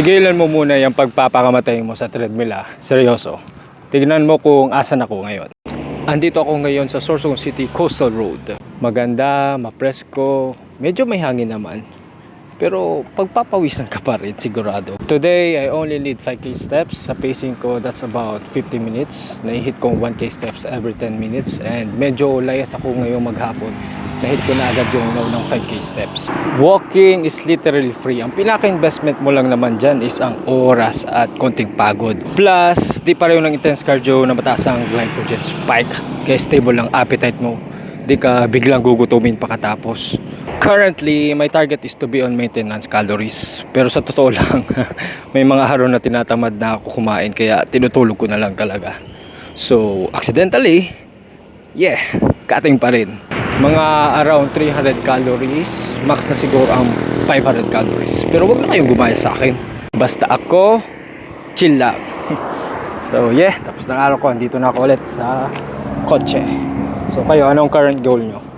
Tigilan mo muna yung pagpapakamatay mo sa treadmill Seryoso. Tignan mo kung asan ako ngayon. Andito ako ngayon sa Sorsogon City Coastal Road. Maganda, mapresko, medyo may hangin naman. Pero pagpapawisan ka pa rin sigurado. Today, I only need 5k steps. Sa pacing ko, that's about 50 minutes. Nahihit kong 1k steps every 10 minutes. And medyo layas ako ngayong maghapon. Nahit ko na agad yung ng 5k steps. Walking is literally free. Ang pinaka-investment mo lang naman dyan is ang oras at konting pagod. Plus, di pareho ng intense cardio na mataas ang glycogen spike. Kaya stable lang appetite mo. Di ka biglang gugutumin pakatapos. Currently, my target is to be on maintenance calories. Pero sa totoo lang, may mga araw na tinatamad na ako kumain kaya tinutulog ko na lang talaga. So, accidentally, cutting pa rin. Mga around 300 calories, max na siguro ang 500 calories. Pero wag na kayong gumaya sa akin. Basta ako, chill lang. So, tapos ng araw ko, andito na ako ulit sa kotse. So, kayo, anong current goal nyo?